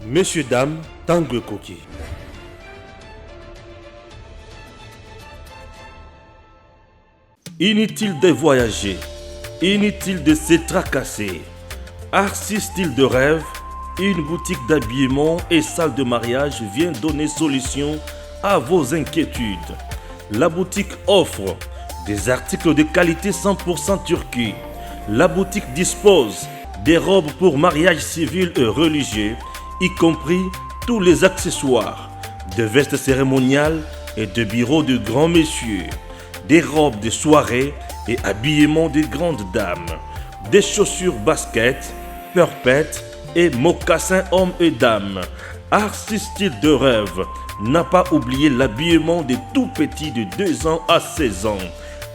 Messieurs, dames, Tangue Koki. Inutile de voyager, inutile de se tracasser. Arcis Style de Rêve, une boutique d'habillement et salle de mariage vient donner solution à vos inquiétudes. La boutique offre des articles de qualité 100% turquie. La boutique dispose des robes pour mariage civil et religieux, y compris tous les accessoires, de vestes cérémoniales et de bureaux de grands messieurs, des robes de soirée et habillement de grandes dames, des chaussures basket, perpètes et mocassins hommes et dames. Arcis Style de Rêve n'a pas oublié l'habillement des tout petits de 2 ans à 16 ans.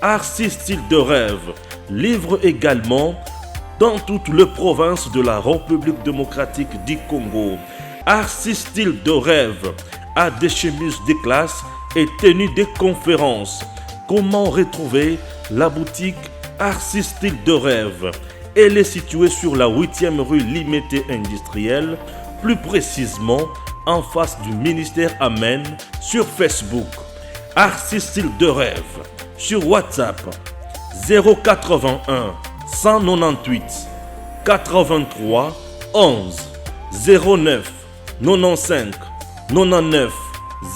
Arcis Style de Rêve livre également dans toutes les provinces de la République démocratique du Congo. Arcis Style de Rêve a des chemises de classe et tenues de conférences. Comment retrouver la boutique Arcis Style de Rêve? Elle est située sur la 8e rue Limité Industrielle, plus précisément en face du ministère Amen, sur Facebook. Arcis Style de Rêve, sur WhatsApp 081 198 83 11 09 95 99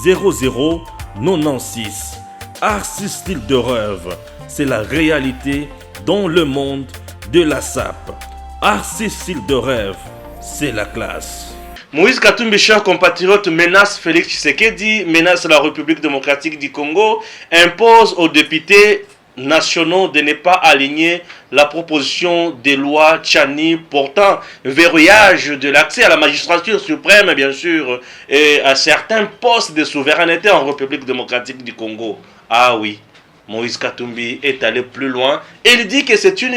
00 96. Arcis Style de Rêve, c'est la réalité dans le monde de la SAP. Arcis Style de Rêve, c'est la classe. Moïse Katumbi, cher compatriote, menace Félix Tshisekedi, menace la République démocratique du Congo, impose aux députés nationaux de ne pas aligner la proposition de loi Tchani portant verrouillage de l'accès à la magistrature suprême, bien sûr, et à certains postes de souveraineté en République démocratique du Congo. Ah oui, Moïse Katumbi est allé plus loin. Il dit que c'est une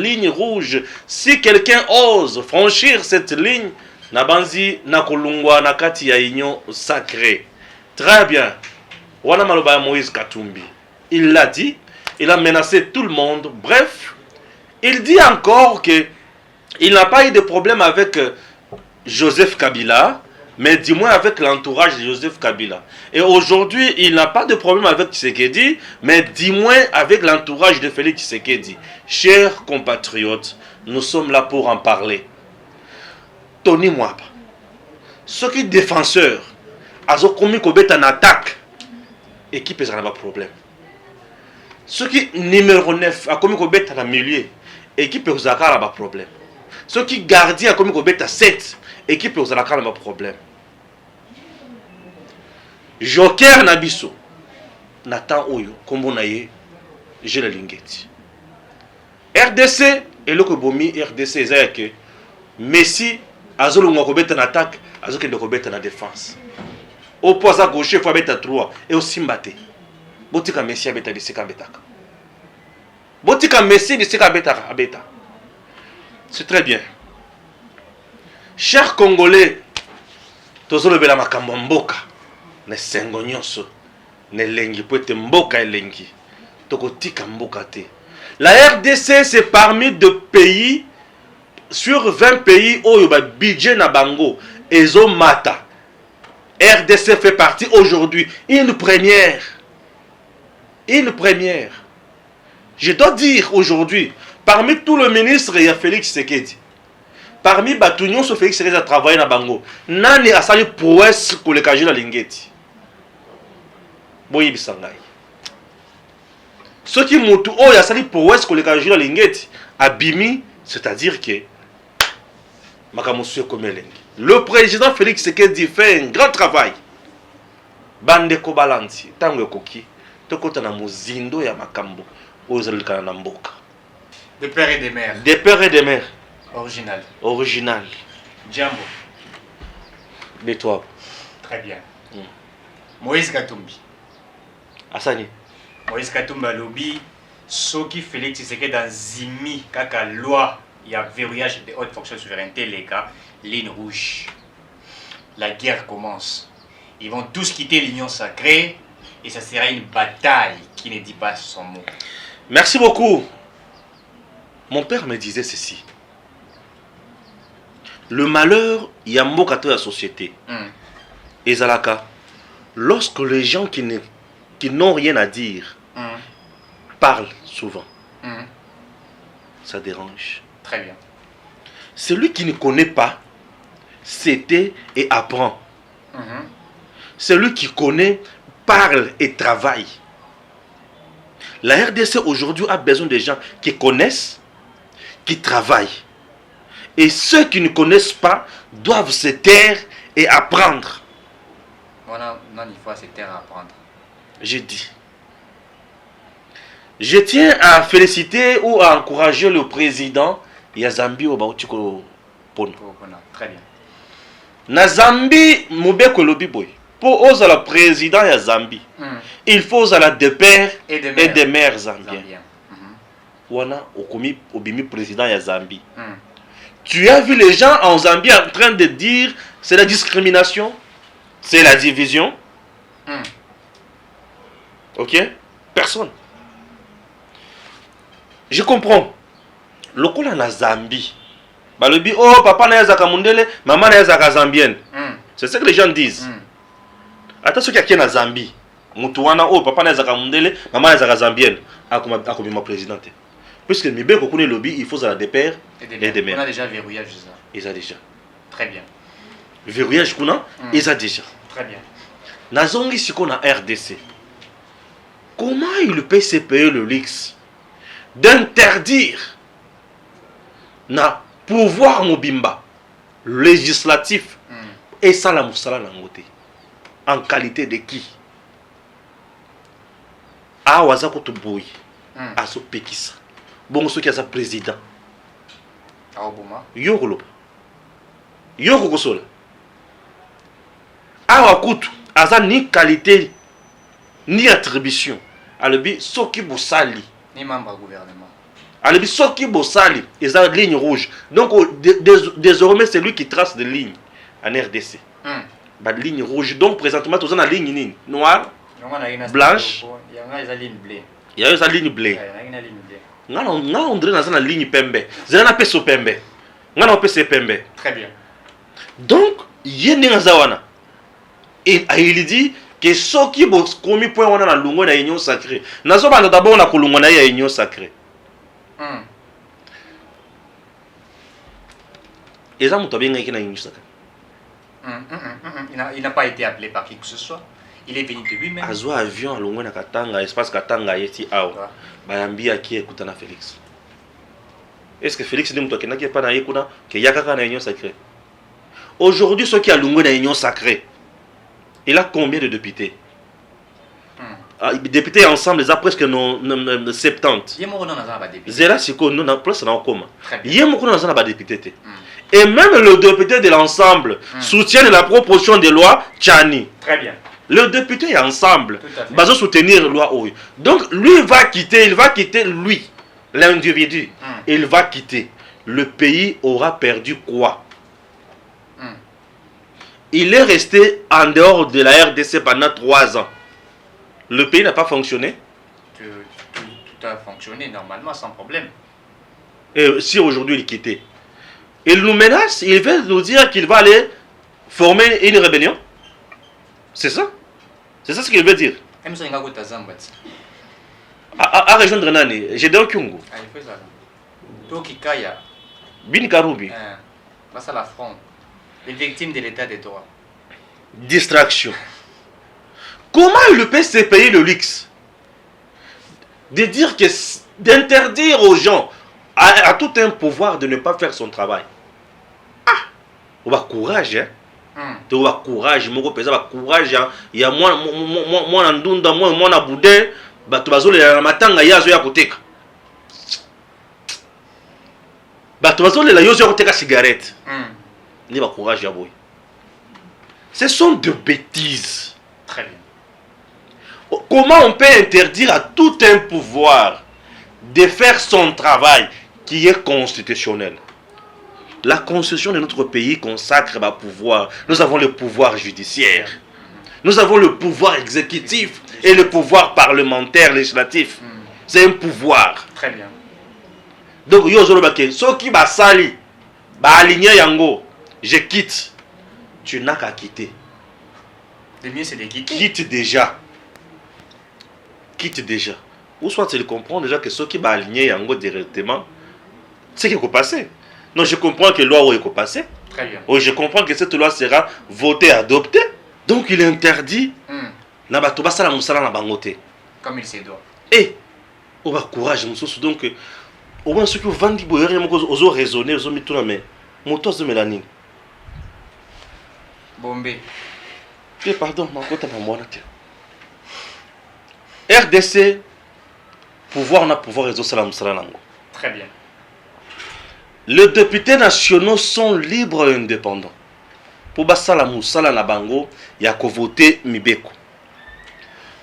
ligne rouge. Si quelqu'un ose franchir cette ligne, Nabanzi Nakolungwa Nakati ya union sacrée. Très bien. Wana maloba Moïse Katumbi. Il l'a dit. Il a menacé tout le monde. Bref, il dit encore que il n'a pas eu de problème avec Joseph Kabila, mais du moins avec l'entourage de Joseph Kabila. Et aujourd'hui, il n'a pas de problème avec Tshisekedi, mais du moins avec l'entourage de Félix Tshisekedi. Chers compatriotes, nous sommes là pour en parler. Tony Mwaba, ce qui est défenseur, azo komi kobeta en attaque, équipe n'a pas de problème. Ce qui numéro 9 a commis kobeta na milieu, équipe n'a pas de problème. Ce qui gardien a commis kobeta 7, équipe n'a pas de problème. Joker Nabiso, Nathan Oyo, kombo na ye, je le lingeti. RDC, et le Kobomi, RDC, c'est que Messi, azolunga kobeta en attaque, azokende kobeta en défense. Au poids à gauche, il faut mettre 3 et au Simbate. Botika Messi abeta de seka betaka. Botika Messi de seka betaka abeta. C'est très bien. Chers Congolais, tozolo bela makambo mboka, ne sengo nyonso, ne lengi po ete mboka elengi. Tokotika mboka te. La RDC c'est parmi 2 pays sur 20 pays où il y a budget na bango ezo mata. RDC fait partie aujourd'hui, une première. Une première. Je dois dire aujourd'hui, parmi tous les ministres, il y a Félix Tshisekedi. Parmi Batunion, sur Félix Tshisekedi a travaillé dans Bango. Nani a sali prouesse pour le kaji na lingeti. Boyi bisangai. Ce qui moutou oh a sali prouesse pour le kaji na lingeti. Abimi, c'est-à-dire que Makamousou Komelengi. Le président Félix Tshisekedi fait un grand travail. Bande Kobalanti, Tango Koki. Tokota na muzindo ya makambo ozalika na mboka. De père et de mère. De père et de mère. Original. Original. Djambo. De toi. Très bien. Moïse Katumbi. Asani. Moïse Katumbi alobi soki Félix Tshisekedi dans zimi kaka loi il y a verrouillage des hautes fonctions de souveraineté les gars, ligne rouge. La guerre commence. Ils vont tous quitter l'union sacrée. Et ça sera une bataille qui ne dit pas son mot. Merci beaucoup. Mon père me disait ceci. Le malheur, il y a un de la société. Et Zalaka, lorsque les gens qui n'ont rien à dire parlent souvent, ça dérange. Très bien. Celui qui ne connaît pas, c'était et apprend. Celui qui connaît, parle et travaille. La RDC aujourd'hui a besoin de gens qui connaissent, qui travaillent. Et ceux qui ne connaissent pas doivent se taire et apprendre. Voilà, non, il faut se taire et apprendre. J'ai dit. Je tiens à féliciter ou à encourager le président Yazambi Obautiko Pono. Très bien. Na Zambie, Mobeko Lobiboy. Pour oser le président Yazambi, il faut la de père et de mère zambiens. Wana Okomi Obimi président Yazambi. Tu as vu les gens en Zambie en train de dire c'est la discrimination, c'est la division. Ok? Personne. Je comprends. Le coup na Zambie. Balobi, oh papa na yazaka mundele, maman na yazaka zambienne. C'est ce que les gens disent. Attends, ceux qui sont en Zambie, Moutouana, oh papa na yazaka mundele, maman na yazaka zambienne. Akomi ma présidente. Puisque Mibé connaît le lobby, il faut ça des pères et des mères. On a déjà verrouillage ça. Ils ont déjà. Très bien. Verrouillage qu'on a, ils ont déjà. Très bien. Nazongi si qu'on a RDC. Comment il peut se payer le luxe d'interdire na pouvoir mobimba législatif et ça la moussala nangote en qualité de qui a wazako to boy a so pekisa bon ceux qui a sa président a obuma yokolo kosola a wakutu aza ni qualité ni attribution alobi soki bosali ni membre du gouvernement. Alors, ceux qui bossali, ils ont une ligne rouge. Donc, désormais, c'est lui qui trace des lignes en RDC. Bah, ligne rouge. Donc, présentement, tu as une ligne noire, blanche. Il y a une ligne bleue. Il y a une ligne bleue. On dirait dans une ligne pembe. C'est un peu pembe. On a un peu pembe. Très bien. Donc, il y a une zawana. Et il dit que ceux qui ont commis point on a la lungo na union sacrée. Nazo ba d'abord on a kolungo na union sacrée. Et ça, il n'a pas été appelé par qui que ce soit. Il est venu de lui-même. Azo avion à Longwe na Katanga, espace Katanga yeti awa. Bayambi aki ekutana Félix. Est-ce que Félix dit mutokena ki pa na yekuna que yakaka na union sacrée? Aujourd'hui, ceux qui a Longwe na union sacrée, il a combien de députés? Députés ensemble, ils ont presque 70. Zera Siko, nous avons plus en commun. Il y a beaucoup de députés. Et même le député de l'ensemble soutient la proposition de loi Tchani. Très bien. Le député est ensemble. Va soutenir la loi OI. Donc lui il va quitter lui, l'individu. Il va quitter. Le pays aura perdu quoi? Il est resté en dehors de la RDC pendant 3 ans. Le pays n'a pas fonctionné. Tout a fonctionné normalement sans problème. Et si aujourd'hui il quittait, il nous menace, il veut nous dire qu'il va aller former une rébellion. C'est ça? C'est ça ce qu'il veut dire. À rejoindre Nani, j'ai dans Kyungu. Bin Karoubi. Face à la fronde. Les victimes de l'état de droit. Distraction. Comment il peut se payer le luxe de dire que d'interdire aux gens à tout un pouvoir de ne pas faire son travail? On va courage, hein? On va courage, mon pèse va courage. Il y a moi ndunda moi na boudin, bato bazole la matanga yazo ya koteka. Bato bazole la yozo ya koteka cigarette. Ni va courage ya boy. Ce sont de bêtises. Très bien. Comment on peut interdire à tout un pouvoir de faire son travail qui est constitutionnel? La constitution de notre pays consacre le pouvoir. Nous avons le pouvoir judiciaire. Nous avons le pouvoir exécutif et le pouvoir parlementaire, législatif. C'est un pouvoir. Très bien. Donc, yo zolo bake, so ki ba sali, ba aligné yango, je quitte. Tu n'as qu'à quitter. Le mieux, c'est de quitter. Quitte déjà. Quitte déjà. Ou soit tu comprends déjà que ceux qui vont aligner Yango directement, c'est ce qui va passer. Non, je comprends que la loi va passer. Très bien. Oui, je comprends que cette loi sera votée, adoptée. Donc il est interdit. Comme il se doit. Et, on va courage. Donc, au moins ceux qui vendent des boyaux, ils ont raisonné, ils ont mis tout dans mes motos de mélanine. Bombé. Pardon, ma côte à moi. RDC, pouvoir n'a pouvoir réseau salam salango. Très bien. Les députés nationaux sont libres et indépendants. Pour basala musala na bango, il y a qu'à voter Mibeko.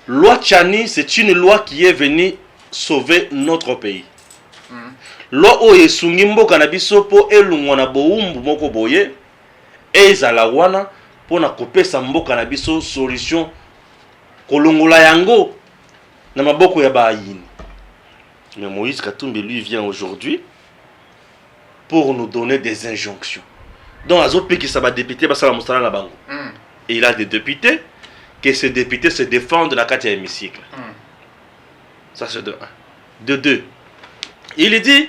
Loi Tchani, c'est une loi qui est venue sauver notre pays. Loi oye sungimbo kanabiso po elungwana boumbu moko boye e ezala wana pona kopesa mboka na biso solution kolongola yango na maboko ya bayini. Mais Moïse Katumbi lui vient aujourd'hui pour nous donner des injonctions. Donc azope qui ça va député basala mosala na bango. Et il a des députés que ces députés se défendent dans la carte hémicycle. Ça c'est de 1. De 2. Il dit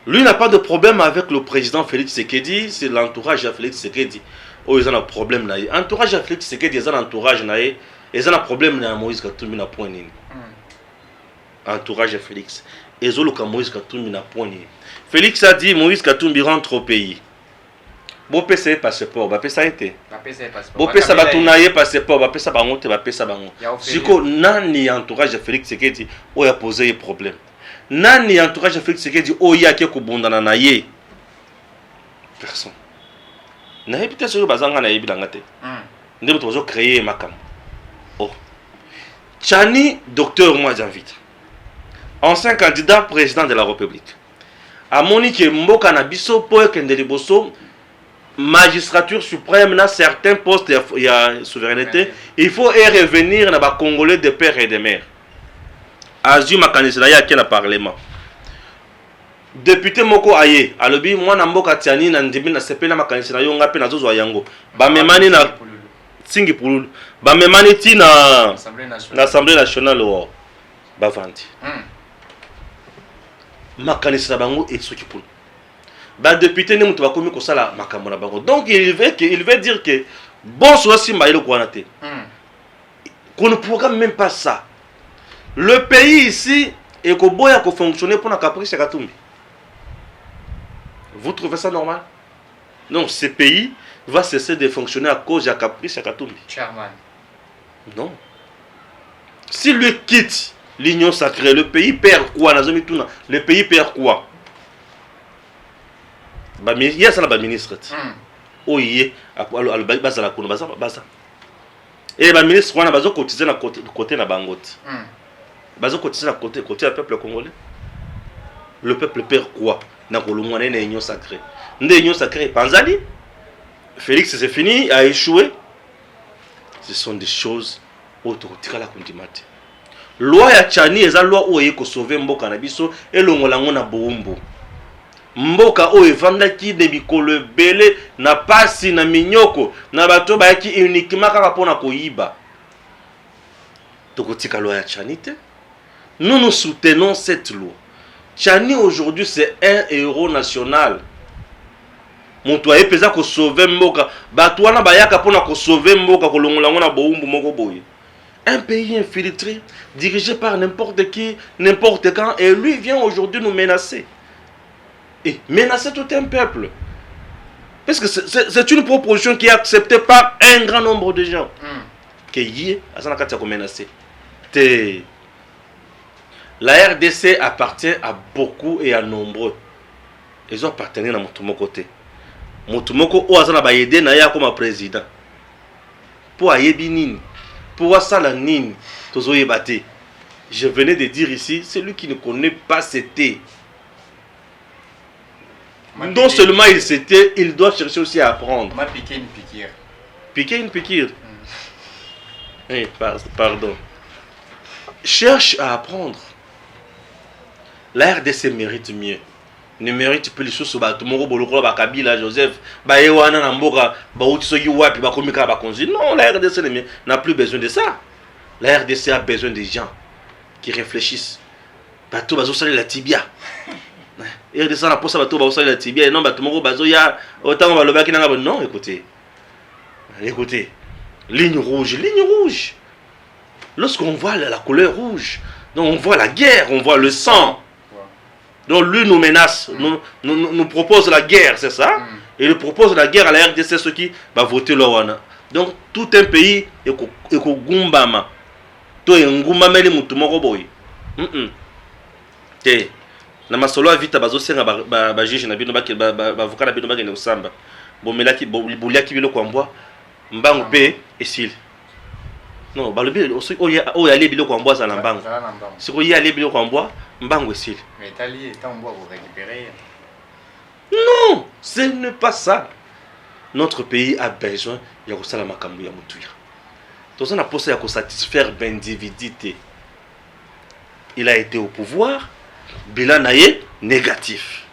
lui n'a pas de problème avec le président Félix Tshisekedi, c'est l'entourage de Félix Tshisekedi. Oh, ils ont un problème là. Entourage de Félix Tshisekedi, ils ont un entourage là. Ils ont un problème là. Moïse Katumbi n'a point ni. Entourage de Félix. Ils ont le cas Moïse Katumbi n'a point ni. Félix a dit Moïse Katumbi rentre au pays. Bon PC passeport, bah ça a été. Bon PC batunaye passeport, bah ça bangote, bah ça bango. Siko nani entourage de Félix Tshisekedi, oh il a posé un problème. Nani entourage de Félix Tshisekedi oh ya ke kobondana na ye. Personne. Na peut-être sur bazanga na yebi langate. Ndemo tozo créer makam. Oh. Tchani docteur moi j'invite. Ancien candidat président de la République. Amoni ke mboka na biso po ekende liboso magistrature suprême na certains postes il y a souveraineté, il faut y revenir na ba congolais de père et de mère. Azu makanisa ya ke na parlement. Député moko aye, alobi mwana mboka tiani na ndibi na sepela makanisa yo ngape na zozo yango. Ba memani na singi pululu. Ba memani ti na Assemblée nationale o. Ba vandi. Makanisa bango esoki pululu. Bah député ne mutu bakomi kosala makambo na bango. Donc il veut dire que bon soit simba ile ko anate. Qu'on ne programme même pas ça. Le pays ici est ko boya ko fonctionner pour na caprice Katumbi. Vous trouvez ça normal? Non, ce pays va cesser de fonctionner à cause de caprice Katumbi. Chairman. Non. Si lui quitte l'union sacrée, le pays perd quoi? Le pays perd quoi? Il y a ça là ministre. Oh yé, baza la kono baza. Et le ministre on a besoin cotiser na côté na bangote. Bazo cotiser na côté du peuple congolais. Le peuple perd quoi? Na kolongwa na union sacrée. Nde union sacrée Panzali. Félix c'est fini, a échoué. Ce sont des choses autorotika la kondimate. Loi ya Tchani eza loi oye ko sauver mboka na biso elongola ngona boumbu. Mboka o evandaki de bikolo ebele na pasi na minyoko na bato bayaki uniquement kaka pona koyiba. Tokotika loi ya Tchani te. Nous soutenons cette loi. Tchani aujourd'hui c'est un héros national. Moto aye peza ko sauver mboka bato wana bayaka pona ko sauver mboka kolongola ngona boumbu moko boye. Un pays infiltré dirigé par n'importe qui, n'importe quand et lui vient aujourd'hui nous menacer. Et menacer tout un peuple. Parce que c'est une proposition qui est acceptée par un grand nombre de gens. La RDC appartient à beaucoup et à nombreux. Ils ont appartenu à Motumoko côté. Motumoko Oazana Bayede Naya comme président. Pour Ayebinine, pour Asala Nine, Tozoye Bate. Je venais de dire ici, celui qui ne connaît pas c'était. Non seulement il s'était, il doit chercher aussi à apprendre. M'a piqué une piqûre. Piquer une piqûre. Pardon. Cherche à apprendre. La RDC mérite mieux. ne mérite plus les sous bato moko boloko ba Kabila Joseph ba yewana na mboka ba uti soki wapi ba komika ba konzi. Non, la RDC n'a plus besoin de ça. La RDC a besoin des gens qui réfléchissent. Bato bazo sali la tibia. RDC na posa bato bazo sali la tibia et non bato moko bazo ya autant ba lobaki na non, écoutez. Écoutez, ligne rouge, ligne rouge. Lorsqu'on voit la couleur rouge, donc on voit la guerre, on voit le sang. Donc lui nous menace, nous propose la guerre, c'est ça? Et il propose la guerre à la RDC, ceux qui va voter l'Owana. Donc tout un pays est Gumbama. Tout est Ngumbama et Moutoumoro Boy. Te, na masolo vita bazo senga ba juge na bino ba avocat na bino ba kende osamba. Bon melaki boliaki bilo kwambwa mbangu pe esili. Non, balobi oya ali bilo kwambwa za na mbangu. Siko ya ali bilo kwambwa mbangu esili. Mais Tali est en bois pour récupérer. Non, ce n'est pas ça. Notre pays a besoin de kosala makambo ya mutuya. Toza na posa ya ko satisfaire l'individuité. Il a été au pouvoir, bilan naye négatif.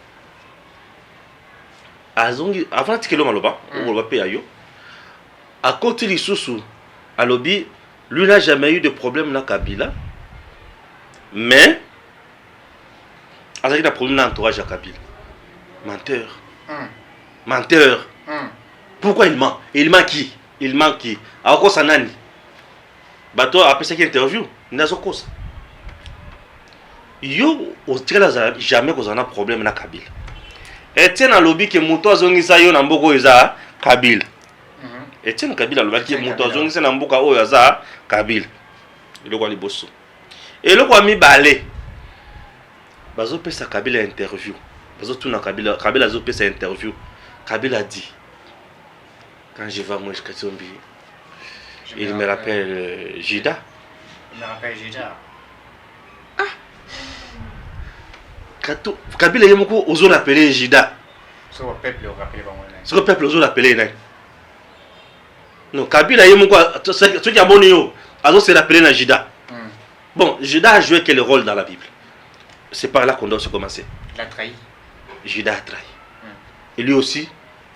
Azongi avant tikelo maloba, on va payer yo. À côté de Soussou, à lobby, lui n'a jamais eu de problème na Kabila. Mais avec un problème d'entourage à Kabila. Menteur. Menteur. Pourquoi il ment? Il ment qui? Il ment qui? À quoi ça nani? Bato après cette interview, n'a pas cause. Yo, au tirage jamais qu'on a problème na Kabila. Etienne a lobby que Mouto Zongisa yo na mboko eza Kabila. Etienne Kabila lobby que Mouto Zongisa na mboka oyo eza Kabila. Il est quoi les bosso? Et le quoi mi balé. Bazo pesa Kabila interview. Bazo tuna Kabila zo pesa interview. Kabila dit quand je vais moi jusqu'à Zombi. Il me rappelle Jida. Il me rappelle Jida. Kabila yemoko ozo l'appeler Jida. Ce que le peuple rappelle pas moi. Ce que le peuple ozo l'appeler na. Non, Kabila yemoko ce qui a bon yo, azo se l'appeler na Jida. Bon, Jida a joué quel rôle dans la Bible? C'est par là qu'on doit se commencer. Il a trahi. Jida a trahi. Et lui aussi,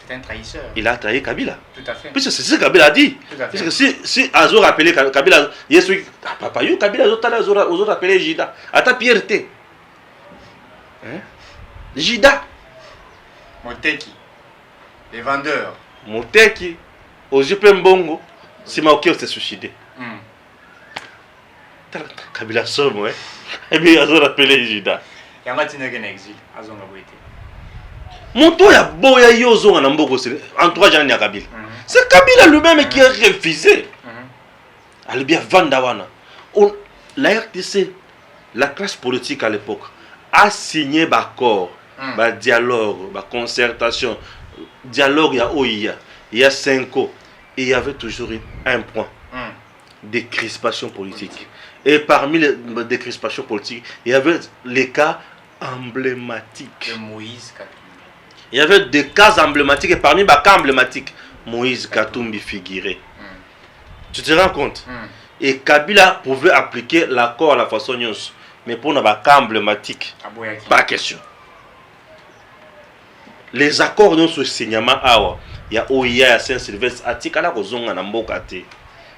c'est un trahisseur. Il a trahi Kabila. Tout à fait. Puisque c'est ce que Kabila a dit. Parce que si Azo rappelé Kabila, il y a papa, yo Kabila Azo rappelé Jida. Ata pierté. Hein? Jida. Moteki. Les vendeurs. Moteki. Ojupe Mbongo. Si Maokio s'est suicidé. Kabila somme, ouais. Et bien Azo rappelé Jida. Il y a un matin en exil. Azo n'a pas été. Moto ya boya yozo na mboko entourage ya Kabila. C'est Kabila lui-même qui a refusé. Alibia Vandawana. La RDC, la classe politique à l'époque, a signé d'accord, dialogue, concertation, dialogue ya OIA, il y a 5 ans, et il y avait toujours un point, des crispations politiques. Et parmi les décrispations politiques, il y avait les cas emblématiques. De Moïse Katumbi. Il y avait des cas emblématiques et parmi les cas emblématiques, Moïse Katumbi figurait. Tu te rends compte? Et Kabila pouvait appliquer l'accord à la façon nyons. Mais pour les cas emblématiques, pas question. Les accords nyons sur signement, il y a OIA, il y a Saint-Sylvestre, Atikala Kozonga Namboka te.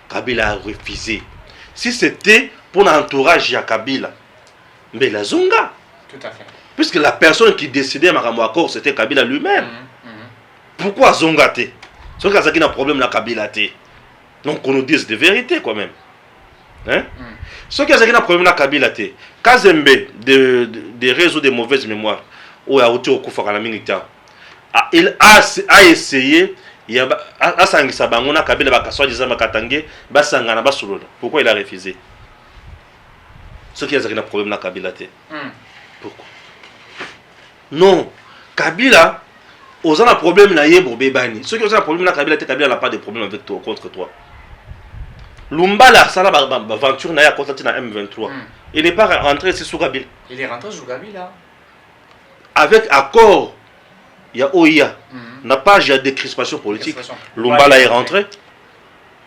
Kabila a refusé. Si c'était pour l'entourage de Kabila, mais la Zonga. Tout à fait. Puisque la personne qui décidait Makambo accord, c'était Kabila lui-même. Pourquoi Zonga te? C'est qu'il y a un problème dans Kabila te. Donc on nous dise des vérités quand même. Hein? Ce qui a un problème dans Kabila te. Kazembe des réseaux de mauvaises mémoires. Où il a été au Koufara la militaire. Il a essayé. Il a sangisa bangona Kabila bakaswa dizama katange basangana basolola. Pourquoi il a refusé? Ce qui a un problème dans Kabila te. Pourquoi? Non, Kabila, aux un problème na yebo bebani. Ceux qui ont un problème na Kabila, Kabila n'a pas de problème avec toi, contre toi. Lumba la sala aventure na ya contre na M23. Il n'est pas rentré ici sous Kabila. Il est rentré sous Kabila. Avec accord, il y a OIA. N'a pas de décrispation politique. Lumba là est rentré.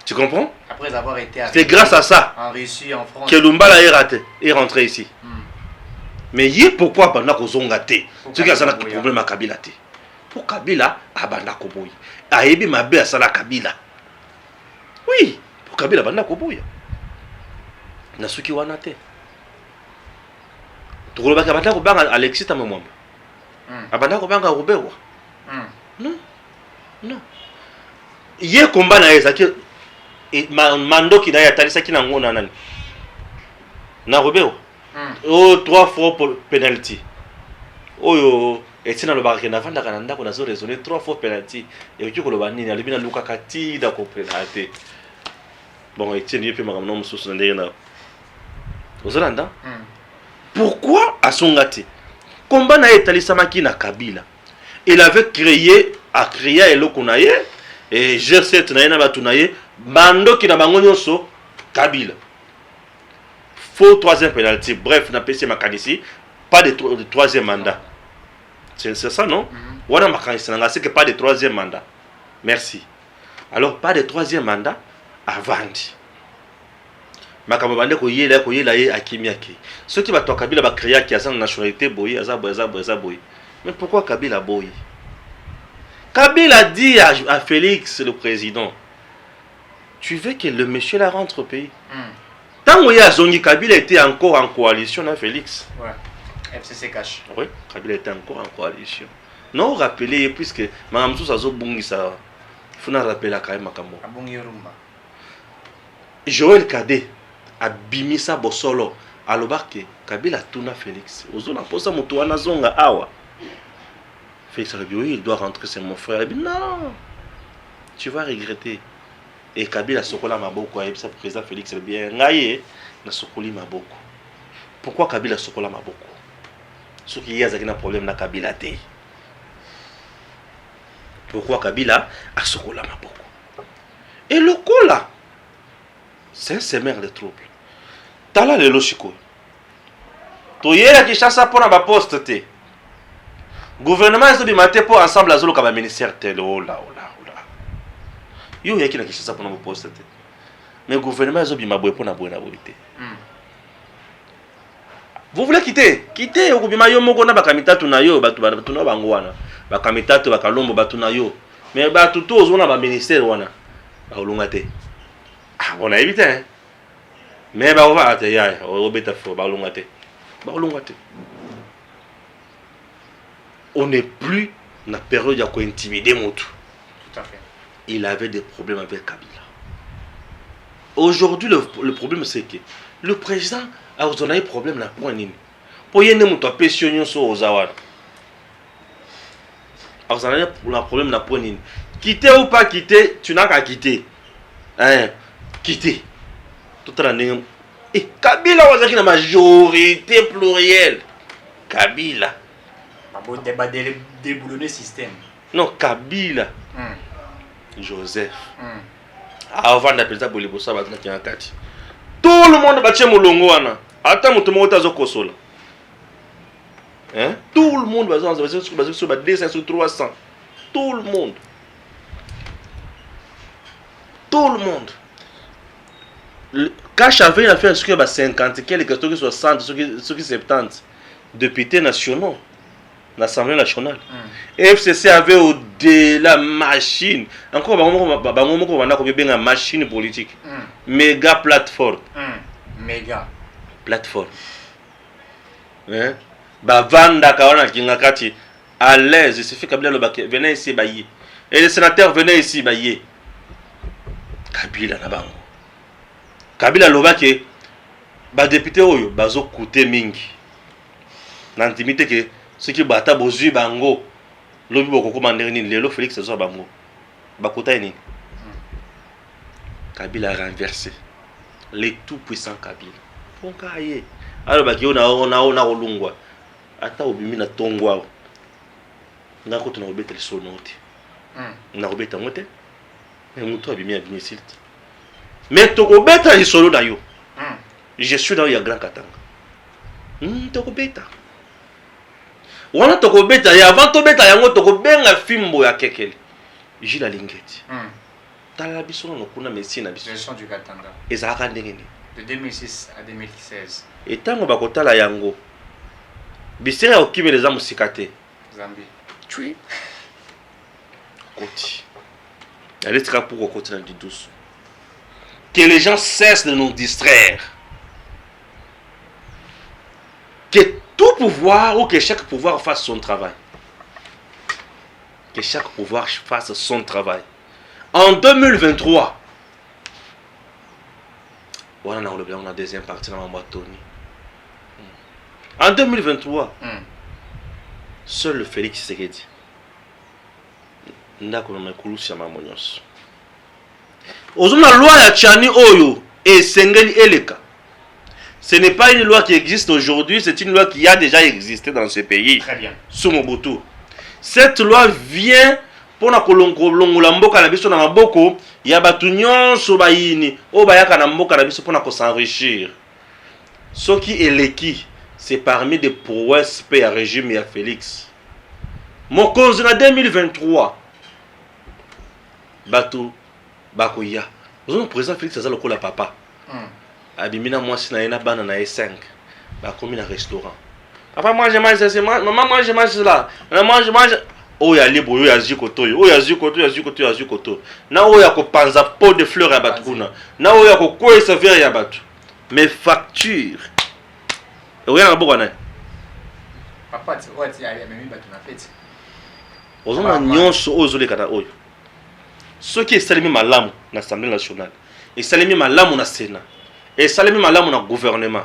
Tu comprends? Après avoir été c'est grâce à ça en Russie, en France, que Lumba là est rentré ici. Mais hier, pourquoi banda kozonga te? Ce qui a un problème à Kabila te. Pour Kabila, abanda koboya. Ayebi mabe asala Kabila. Oui, pour Kabila banda koboya. Nasuki wana te. Tukolobaka banda kobanga Alexis Tamamwamba. Abanda kobanga Robewa. Non. Non. Hier combat na ezaki mando ki na ya talisa ki na ngona nani. Na Robewa. Oh, 3 fois pour penalty. Oh, et c'est dans le bar qui n'a pas d'argent, on a raisonné 3 fois penalty. Et tu vois, il y a le bien Luka Kati d'accord penalty. Bon, et tiens, il peut me nom sur son derrière. Aux Hollandais. Pourquoi à son gâté? Combat na etali samaki na Kabila. Il avait créé elo kunaye et G7 na yena batunaye bando ki na bango nyonso Kabila. Faux troisième penalty. Bref, n'a pas essayé Makanisi. Pas de troisième mandat. C'est ça, non? On a Makanisi, c'est que pas de troisième mandat. Merci. Alors, pas de troisième mandat avant. Makamabande ko yela akimiaki. Ceux qui va to Kabila va créer qui a sa nationalité boy, boy. Mais pourquoi Kabila boy? Kabila dit à Félix le président, tu veux que le monsieur la rentre au pays? Tant que Zongi Kabila était encore en coalition avec Félix. Ouais. FCC cache. Oui, Kabila était encore en coalition. Non, rappelez, puisque Mme Sousa Bungi, ça. Il faut nous rappeler quand même Makambo. Joël Kadé a bimisa Bosolo. Alors que Kabila tourne Félix. Ozona posa Moutouana Zonga Awa. Félix a dit oui, il doit rentrer, c'est mon frère. Il a dit non, tu vas regretter. Et Kabila Sokola Maboko, et ça président Félix est bien. Ngaye na Sokoli Maboko. Pourquoi Kabila Sokola Maboko? Ce qui y a un problème na Kabila te. Pourquoi Kabila a Sokola Maboko? Et le coup là, c'est un semeur de troubles. Tala le lochiko. Toyera qui chasse pour un poste te. Gouvernement est de mater pour ensemble à Zolo comme ministère tel. Oh là. Yo yaki na kishasa pour un poste te. Mais le gouvernement est de maboye pour na boye na boye te. Vous voulez quitter? Quitter au kubima yo moko na bakamita na yo batu na bango wana. Bakamita to bakalombo batu na yo. Mais batu to ozona ba ministère wana. Ba olunga te. Ah on a évité hein. Mais ba ova ate ya obeta fo ba olunga te. Ba olunga te. On n'est plus dans la période où il intimider Moutou. Tout à fait. Il avait des problèmes avec Kabila. Aujourd'hui, le problème c'est que le président a un problème dans point nini. Pour y aller Moutou pétionner sur Ozawa. Alors ça a un problème dans point nini. Quitter ou pas quitter, tu n'as qu'à quitter. Hein? Quitter. Tout à l'année. Et Kabila a une majorité plurielle. Kabila. Déboulonner système. Non, Kabila. Joseph. Avant d'appeler ça Bolibosa, tout le monde va tirer Molongo. Attends, tout le monde va Zokosola. Tout le monde va sur 200 sur 300. Tout le monde. Tout le monde. Quand Chavin a fait ce qu'il y a 50, quelques 60, ce qui 70 députés nationaux. L'Assemblée nationale. FCC avait au-delà la machine. Encore, on a une machine politique. Méga plateforme. Méga plateforme. Bavanda Kawana Kingakati. À l'aise, il suffit Kabila Lobake. Venez ici, Baye. Et les sénateurs venaient ici, Baye. Kabila Nabango. Kabila Lobake. Député Oyo, Bazo Koute Mingi. L'intimité que. Ce qui bata bozu bango lobi boko commander ni lelo Félix zo bango bakota ni Kabila a renversé les tout puissants Kabila ponka ye alors baki ona olungwa ata obimi na tongwa ngako tuna obeta le sonoti na obeta mote mais muto abimi abimi silte mais to obeta le solo na yo je suis dans le grand katanga to obeta wana toko beta ya avant to beta yango toko benga fimbo ya kekele Gilles Lingeti tala biso no kuna messi na biso gestion du Katanga ezaka ndenge ni de 2006 à 2016 etango bakotala yango Bisere ya okime les âmes sikate. Zambie. Tu Koti. Allez sera pour côté dans du douce. Que les gens cessent de nous distraire. Que tout pouvoir ou que chaque pouvoir fasse son travail. Que chaque pouvoir fasse son travail. En 2023, on a deuxième partie dans ma Tony. En 2023, seul le Félix Tshisekedi. Ndako na makulusi ya mamonyos. Ozona loi ya Tchani Oyo et Sengeli Eleka. Ce n'est pas une loi qui existe aujourd'hui, c'est une loi qui a déjà existé dans ce pays. Très bien. Sous Mobutu. Cette loi vient pour na kolongola mboka na biso na maboko ya batu nyonso bayini o bayaka na mboka na biso pour na ko s'enrichir. Ce qui eleki, c'est parmi des prouesses pe ya régime ya Félix. Mokonzi na 2023 batu bakoya. Ozona président Félix aza lokola papa. Abimina mwasi na yena bana na E5. Bakomi na restaurant. Papa, moi je mange ça, maman moi je mange là. Moi je mange. Oh ya libre, oh ya zikoto, oh ya zikoto, ya zikoto, ya zikoto. Na oh ya ko panza pot de fleurs ya batu kuna. Na oh ya ko kwesa verre ya batu. Mes factures. Oya na bokana. Papa, tu vois, tu as même batu na fête. Ozona nyonso ozole kata oyo. Ce qui est salimi malamu na Assemblée nationale. Et salimi malamu na Sénat. Et salimi malamu na gouvernement.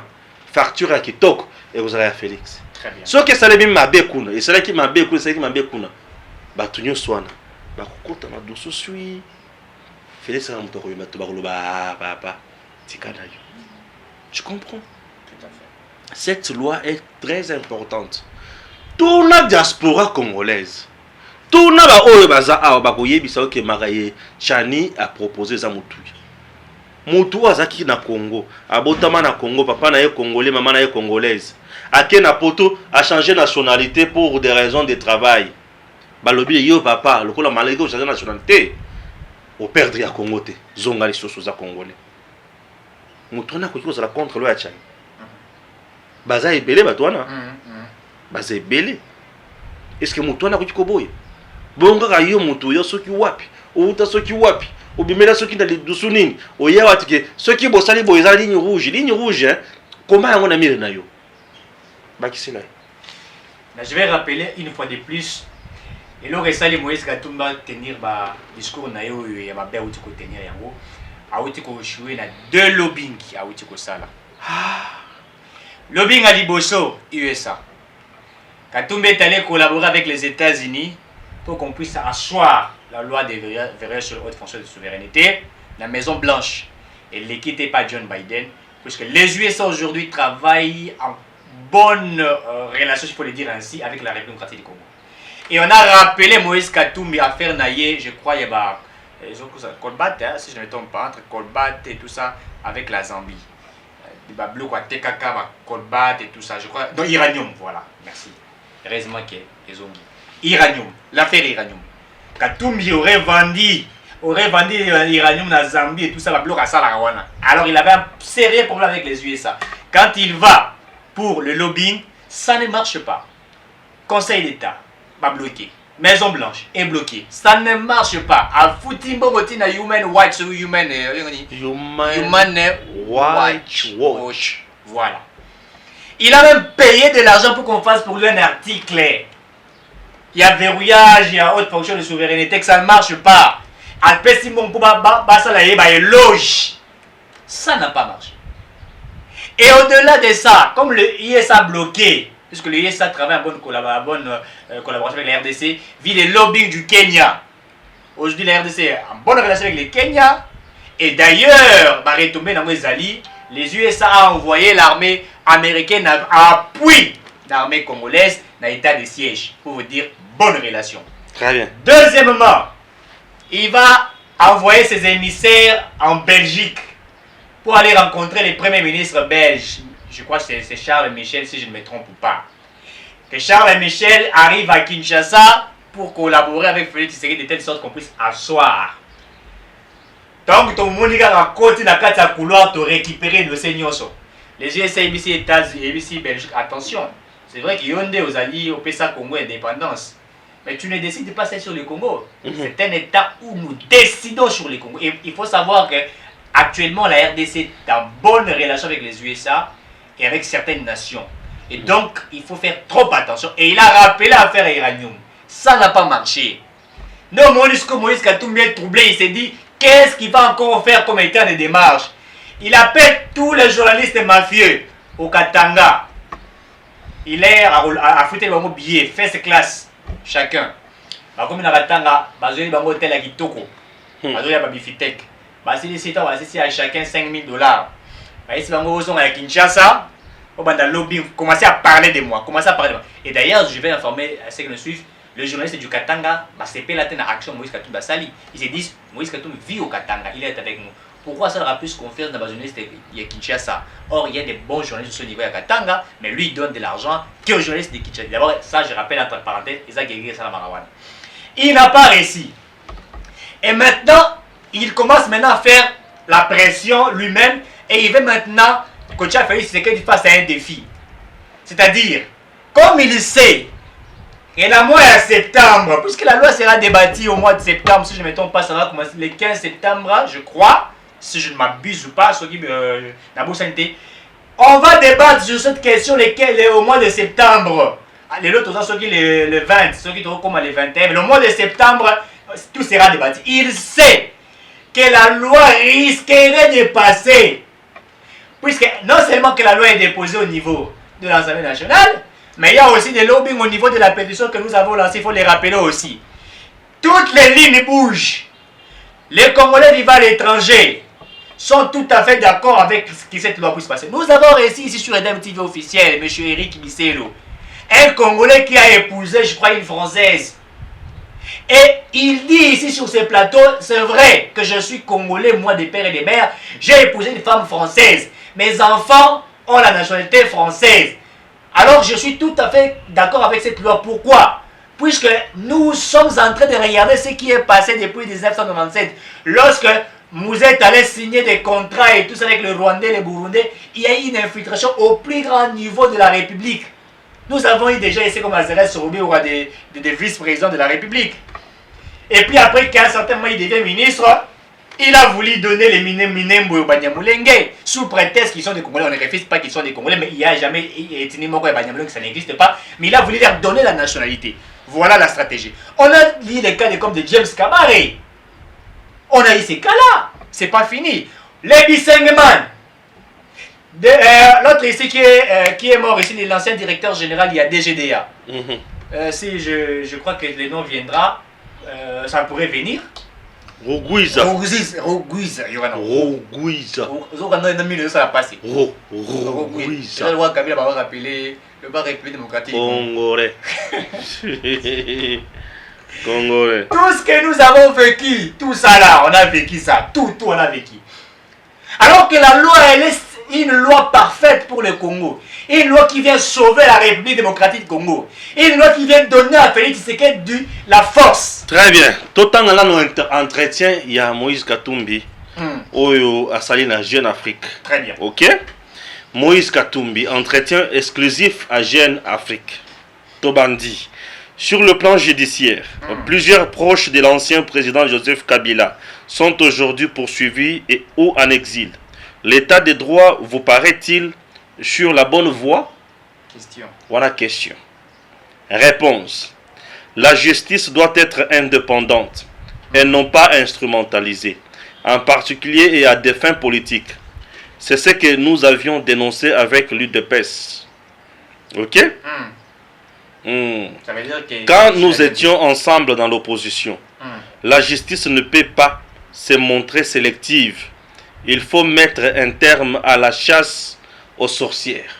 Facture ya kitoko et vous allez à Félix. Très bien. Ce qui salimi mabe kuna, et cela qui mabe kuna, cela qui mabe kuna. Batu nyonso wana. Ba kokota na dosso sui. Félix na mutoko yo batu ba koloba papa. Tikana yo. Tu comprends? Tout à fait. Cette loi est très importante. Toute la diaspora congolaise. Tout na ba oyo baza awa bakoyebisa ke maraye Tchani a proposé za mutu. Mutu azaki na Congo, abotama na Congo, papa na ye congolais, maman na ye congolaise. Ake na poto a changé nationalité pour des raisons de travail. Balobi yo papa, lokola malgré que changer nationalité, au perdre ya Congo te, zonga li soso za congolais. Mutu na koki kozala contre lo ya Tchani. Baza ebele batwana. Baza ebele. Est-ce que mutu na koki koboye? Bonga ka yo mutu yo soki wapi? Outa soki wapi? Obimela soki na lidusu nini? Oya watike soki bosali boyeza ligne rouge hein. Comment on a mis na yo? Bakisina. Je vais rappeler une fois de plus et le resali Moïse Katumba tenir ba discours na yo ya ba be outi ko tenir yango. A outi ko jouer na deux lobbying a outi ko sala. Lobbying à liboso USA. Katumba est allé collaborer avec les États-Unis pour qu'on puisse asseoir la loi des verrouillage sur haute fonction de souveraineté, la Maison Blanche. Et l'équipe n'est pas John Biden, puisque les USA aujourd'hui travaillent en bonne relation, il faut le dire ainsi, avec la République démocratique du Congo. Et on a rappelé Moïse Katumbi à faire nailler, je crois, il y a Kolbat, hein, si je ne me trompe pas, entre Kolbat et tout ça, avec la Zambie. Il y a Bloko, Tekaka, Kolbat et tout ça, je crois. Donc, Iranium, voilà, merci. Heureusement qu'il y a Iranium, l'affaire Iranium. Katumbi aurait vendu l'iranium dans Zambie et tout ça, la bloc à Salawana. Alors il avait un sérieux problème avec les USA. Quand il va pour le lobbying, ça ne marche pas. Conseil d'État, va bloquer. Maison Blanche est bloquée. Ça ne marche pas. A Foutimbo Botina Human Rights Human Rights Watch. Voilà. Il a même payé de l'argent pour qu'on fasse pour lui un article. Il y a verrouillage, il y a haute fonction de souveraineté, que ça ne marche pas. Ça n'a pas marché. Et au-delà de ça, comme le ISA a bloqué, puisque le ISA travaille en bonne collaboration avec la RDC, vit les lobbying du Kenya. Aujourd'hui, la RDC est en bonne relation avec le Kenya. Et d'ailleurs, les USA ont envoyé l'armée américaine à appui l'armée congolaise dans l'état de siège, pour vous dire bonne relation. Très bien. Deuxièmement, il va envoyer ses émissaires en Belgique pour aller rencontrer les premiers ministres belges. Je crois que c'est Charles Michel, si je ne me trompe pas. Que Charles Michel arrive à Kinshasa pour collaborer avec Félix Tshisekedi de telle sorte qu'on puisse asseoir. Donc, ton monde a côté dans la couloir pour récupérer le seigneur. Les USA, ABC, États-Unis, ABC, Belgique, attention. C'est vrai qu'il y a aux alliés au PSA Congo indépendance. Mais tu ne décides pas sur le Congo. C'est un État où nous décidons sur le Congo. Et il faut savoir que actuellement la RDC est en bonne relation avec les USA et avec certaines nations. Et donc, il faut faire trop attention. Et il a rappelé l'affaire Iranium. Ça n'a pas marché. Non, Moïse Katumbi est troublé. Il s'est dit, qu'est-ce qu'il va encore faire comme état de démarche? Il appelle tous les journalistes mafieux au Katanga. Il est à foutre le billet, first class, chacun. Comme il a Katanga, il y a un hôtel à Kitoko. Il y a un Bifitech. Il y a chacun 5 000 $. Ici, il y a Kinshasa. Commencez à parler de moi. Et d'ailleurs, je vais informer ceux qui me suivent. Le journaliste du Katanga, c'est la action Moïse Katumbi Sali. Ils se disent, Moïse Katumbi vit au Katanga, il est avec nous. Pourquoi ça aura plus confiance dans les journalistes de Kinshasa? Or, il y a des bons journalistes de ce niveau à Katanga, mais lui, il donne de l'argent qu'aux journalistes de Kinshasa. D'abord, ça, je rappelle entre parenthèses, il n'a pas réussi. Et maintenant, il commence à faire la pression lui-même et il veut maintenant que Tchad Félix Tshisekedi fasse un défi. C'est-à-dire, comme il sait et le mois de septembre, puisque la loi sera débattue au mois de septembre, si je ne me trompe pas, ça va commencer le 15 septembre, je crois, si je ne m'abuse ou pas, on va débattre sur cette question au mois de septembre. Les autres, le 20, ceux qui sont comme le 21, le mois de septembre, tout sera débattu. Il sait que la loi risquerait de passer, puisque non seulement que la loi est déposée au niveau de l'Assemblée nationale, mais il y a aussi des lobbying au niveau de la pétition que nous avons lancée, il faut les rappeler aussi. Toutes les lignes bougent. Les Congolais vivant à l'étranger sont tout à fait d'accord avec ce que cette loi puisse passer. Nous avons réussi ici sur Edem TV officiel, M. Eric Bisselo, un Congolais qui a épousé, je crois, une Française. Et il dit ici sur ce plateau, c'est vrai que je suis Congolais, moi des pères et des mères, j'ai épousé une femme française. Mes enfants ont la nationalité française. Alors je suis tout à fait d'accord avec cette loi. Pourquoi? Puisque nous sommes en train de regarder ce qui est passé depuis 1997. Lorsque vous êtes allé signer des contrats et tout ça avec le Rwandais et le Burundais, il y a eu une infiltration au plus grand niveau de la République. Nous avons eu déjà essayé comme Azerès Sorobé ou des vice-présidents de la République. Et puis après qu'à un certain moment il devient ministre, il a voulu donner les Minembo au Banyamulenge sous prétexte qu'ils sont des Congolais. On ne refuse pas qu'ils sont des Congolais, mais il n'y a jamais été Moko et Banyamulenge, ça n'existe pas. Mais il a voulu leur donner la nationalité. Voilà la stratégie. On a lu les cas comme de James Kamare. On a eu ces cas-là. C'est pas fini. Lady Sengeman. L'autre ici qui est mort ici, l'ancien directeur général, il y a DGDA. Si je crois que le nom viendra, ça pourrait venir. Roguiza. Roguiza. Roguiza. Roguiza. Le roi Kabila va rappeler le bas République démocratique. Congolais. Congolais. Tout ce que nous avons vécu, tout ça là, on a vécu ça. Tout on a vécu. Alors que la loi, elle est une loi parfaite pour le Congo. Une loi qui vient sauver la République démocratique du Congo. Une loi qui vient donner à Félix Tshisekedi la force. Très bien. Tout le temps, dans notre entretien, il y a Moïse Katumbi, Oyo Asali na Jeune Afrique. Très bien. Ok? Moïse Katumbi, entretien exclusif à Jeune Afrique. Tobandi. Sur le plan judiciaire, plusieurs proches de l'ancien président Joseph Kabila sont aujourd'hui poursuivis et ou en exil. L'état de droit vous paraît-il sur la bonne voie? Question. Voilà question. Réponse. La justice doit être indépendante et non pas instrumentalisée, en particulier et à des fins politiques. C'est ce que nous avions dénoncé avec l'UDPS. Ok? Ça veut dire que quand nous étions ensemble dans l'opposition, la justice ne peut pas se montrer sélective. Il faut mettre un terme à la chasse aux sorcières.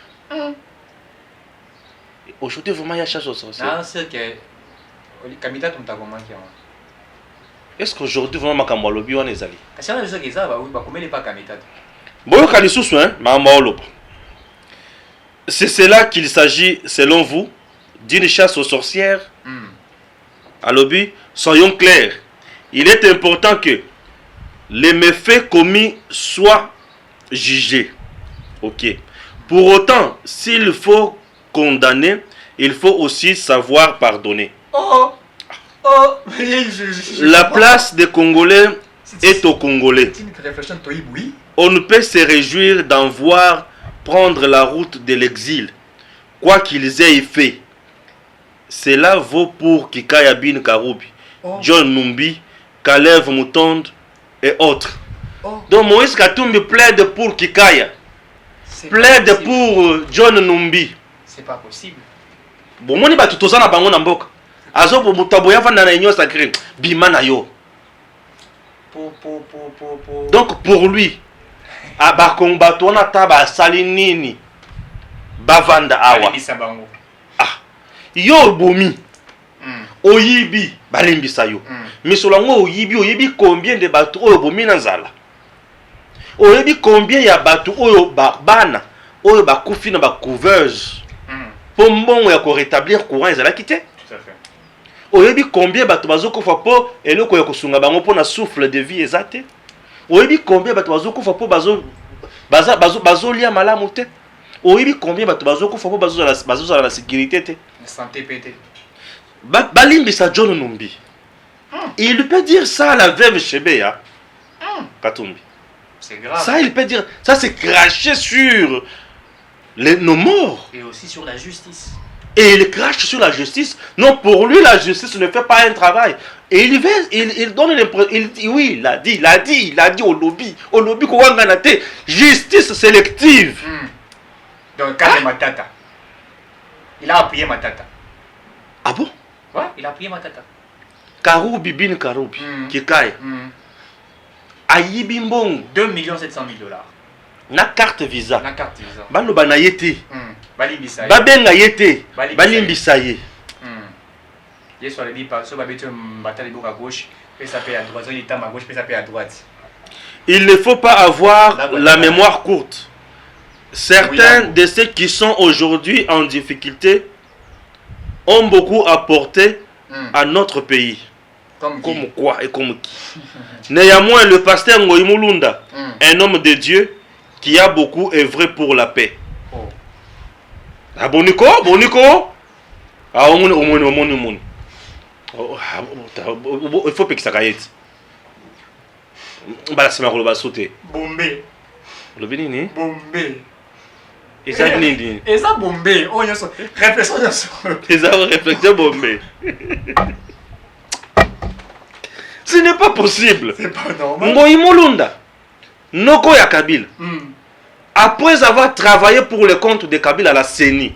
Aujourd'hui, vraiment, il y a chasse aux sorcières. Non, c'est que Kamita Tumtagoma qui est-ce qu'aujourd'hui, vraiment, Makambo Lobi, on est allé? Si on a besoin de ça, comment il n'est pas Kamita? Bon, Kalisous, hein, Makambo. C'est cela qu'il s'agit, selon vous, d'une chasse aux sorcières. À Lobi, soyons clairs. Il est important que les méfaits commis soient jugés. Ok. Pour autant, s'il faut condamner, il faut aussi savoir pardonner. Oh, La place des Congolais est aux Congolais. C'est une réflexion, oui. On ne peut se réjouir d'en voir prendre la route de l'exil, quoi qu'ils aient fait. Cela vaut pour Kikaya Bin Karoubi, John Numbi, Kalev Moutonde et autres. Donc Moïse Katumbi plaide pour Kikaya, plaide pour John Numbi. C'est pas possible. Bon, on va tout ça na bango na mboka. Azo bo mutaboya vanda na enyo sacré, bima na yo. Donc pour lui, abakombato na taba salinini bavanda awa. Ah, yo bomi. Oyibi balimbisa yo. Misolango oyibi combien de bateaux oyo bomi na nzala. Oyibi combien ya bateaux oyo bana oyo bakufi na ba couveuse. Pour mbongo ya ko rétablir courant ezala kité. Tout à fait. Oyebi combien bato bazokufa po eloko ya kosunga bango po na souffle de vie ezate. Oyebi combien bato bazokufa po bazolia malamu te. Oyebi combien bato bazokufa po bazozala la sécurité te. La santé pété. Balimbisa John Numbi. Il peut dire ça à la veuve Chebeya. Katumbi. C'est grave. Ça il peut dire, ça c'est cracher sur nos morts. Et aussi sur la justice. Et il crache sur la justice. Non, pour lui, la justice ne fait pas un travail. Et il donne l'impression. Oui, il a dit au lobby Kouanganate, justice sélective. Dans le cas de Matata. Il a appuyé Matata. Ah bon? Ouais, il a appuyé Matata. Karoubi bin Karoubi, Kikaï. Ayibi Mbong. 2 700 000 $. Na carte visa. Na carte visa. Bano banayete. Balimbisa. Babenga yete. Balimbisa ye. Yesu a dit par ce babito mbata à gauche, puis ça paye à droite, il est à gauche, puis ça paye à droite. Il ne faut pas avoir la mémoire courte. Certains de ceux qui sont aujourd'hui en difficulté ont beaucoup apporté à notre pays. Comme quoi et comme qui. Néanmoins, le pasteur Ngoï Mulunda, un homme de Dieu qui a beaucoup œuvré pour la paix. Ah, boniko? Ah, il faut que ça caille. Bah, c'est ma robe sauter. Bombé. Le béni? Bombé. Et ça, nini? Et ça, bombé. Oh, y'a ça. Réflexion, y'a ça. Et ça, réflexion, bombé. Ce n'est pas possible. C'est pas normal. Ngoï Mulunda, Noko ya Kabila. Après avoir travaillé pour le compte de Kabila à la CENI,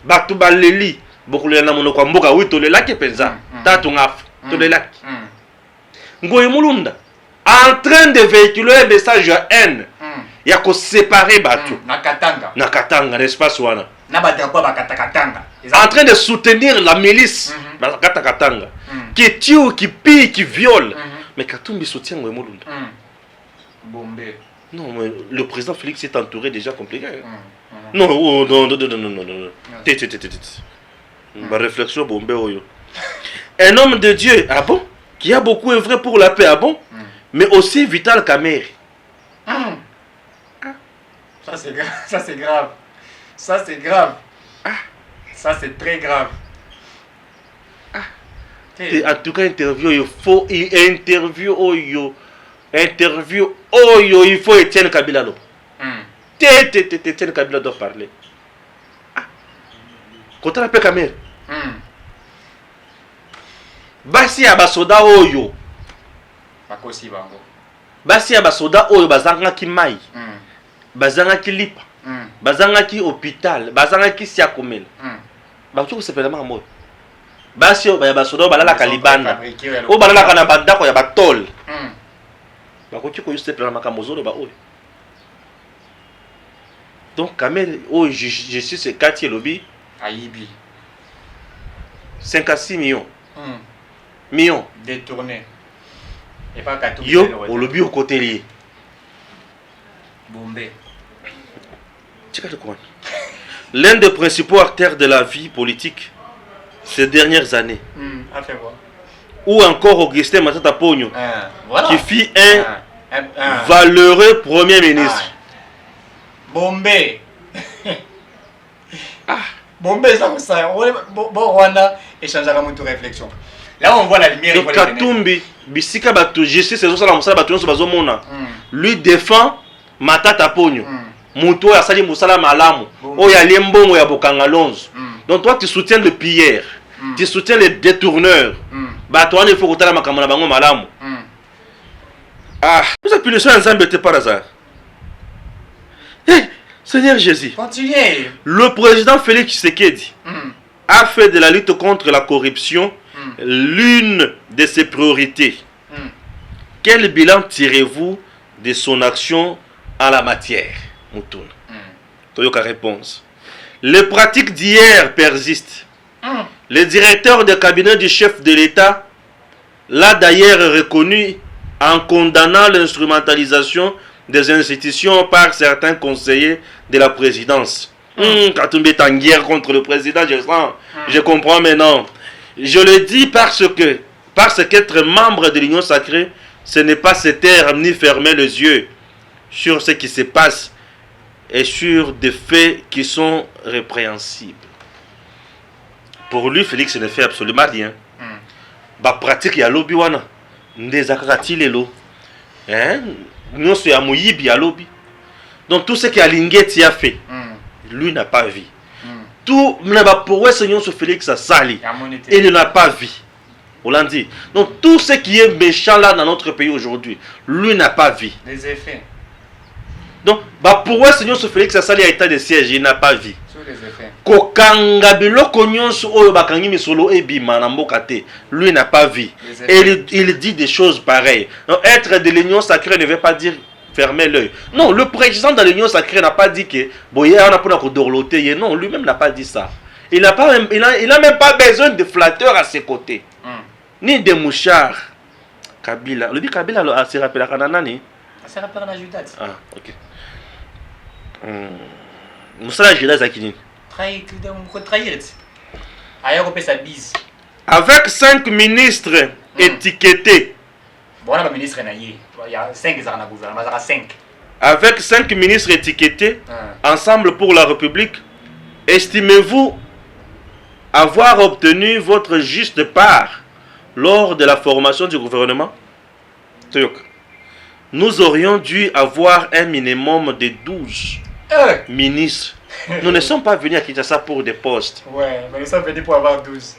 Batouba Leli, beaucoup de gens qui ont oui, tout le lac est pesant. Tatungaf, tout le lac. Ngoï Mulunda, en train de véhiculer un message à haine, il y a qu'on séparer Batou. Nakatanga, l'espace ouana. En train de soutenir la milice, Katanga, qui tue, qui pille, qui viole. Mais Katumbi soutient Ngoï Mulunda. Bombé. Non, mais le président Félix est entouré déjà compliqué. Non, non. Ma réflexion, Bombé, Oyo. Un homme de Dieu, ah bon, qui a beaucoup œuvré pour la paix, ah bon, mais aussi Vital Kamerhe. Ça c'est grave, ça c'est grave. Ça c'est grave. Ça c'est très grave. En tout cas, interview, il faut interview Oyo, il faut Etienne Kabila. Etienne Kabila doit parler. Quand on appelle Kamerhe. Basi abasoda Oyo. Bakosi bango. Basi abasoda Oyo bazanga ki mai. Bazanga ki lipa. Bazanga ki hôpital. Bazanga ki siakomela. Bato sepela mamo. Basi oyo basoda balala kalibanda. O balala kana bandako ya batol. Bakoki ko juste plan makambo zolo ba oyo. Donc Kamerhe oh je suis ce quartier lobby Ayibi 5 à 6 millions. Millions détournés. Et pas Katumbi. Yo au lobby au côté lié. Bombé. L'un des principaux acteurs de la vie politique ces dernières années. Ou encore Augustin Matata Pogno, voilà. Qui fit un valeureux premier ministre. Bombé. Bon, mais ça, bon, Rwanda, échangera mon réflexion. Là, on voit la lumière. Donc, Katumbi, Bisika Batu, justice, c'est ça, la Batu, lui défend Matata Pogno. Mouto a sali Moussala Malamu. Oh, ya Lembo, ya Bokangalonzo. Donc, toi, tu soutiens le pilleur. Tu soutiens les détourneurs. Bah, toi, il faut que tu aies la Makamana Bango Malamu. Ah, vous avez punition ensemble, par hasard. Hey, Seigneur Jésus. Continuez. Le président Félix Tshisekedi a fait de la lutte contre la corruption l'une de ses priorités. Quel bilan tirez-vous de son action en la matière, Moutoun? Toyoka réponse. Les pratiques d'hier persistent. Le directeur de cabinet du chef de l'État l'a d'ailleurs reconnu en condamnant l'instrumentalisation des institutions par certains conseillers de la présidence. Katumbi est en guerre contre le président, je comprends maintenant. Je le dis parce qu'être membre de l'Union sacrée, ce n'est pas se taire ni fermer les yeux sur ce qui se passe et sur des faits qui sont répréhensibles. Pour lui, Félix ne fait absolument rien. Bah pratique ya lobby wana ndezakati lelo. Nous sommes à Moyibi à lobby. Donc tout ce que Alingeti a fait, lui n'a pas vu. Tout pour Seigneur sur Félix a sali. Il ne l'a pas vu. On l'a dit. Donc tout ce qui est méchant là dans notre pays aujourd'hui, lui n'a pas vu. Les effets. Donc pour Seigneur sur Félix a sali à état de siège, il n'a pas vu. Sur les effets. Kokanga biloko nyonso oyo bakangi misolo ebima na mboka te, lui n'a pas vu. Et il dit des choses pareilles. Donc être de l'union sacrée ne veut pas dire fermer l'œil. Non, le président de l'Union sacrée n'a pas dit que Boye on a pour dorloter. Non, lui-même n'a pas dit ça. Il n'a même pas besoin de flatteurs à ses côtés. Ni de mouchards. Kabila. Le dit Kabila se rappelle à Kananani. Ça se rappelle à Judas. Ah, ok. Moussala Judas Zakini. Avec 5 ministres étiquetés. Bon, ministre il y a 5 dans le gouvernement, il y a 5. Avec 5 ministres étiquetés, ensemble pour la République, estimez-vous avoir obtenu votre juste part lors de la formation du gouvernement? Nous aurions dû avoir un minimum de 12 ministres. Nous ne sommes pas venus à Kinshasa pour des postes. Ouais, mais nous sommes venus pour avoir 12.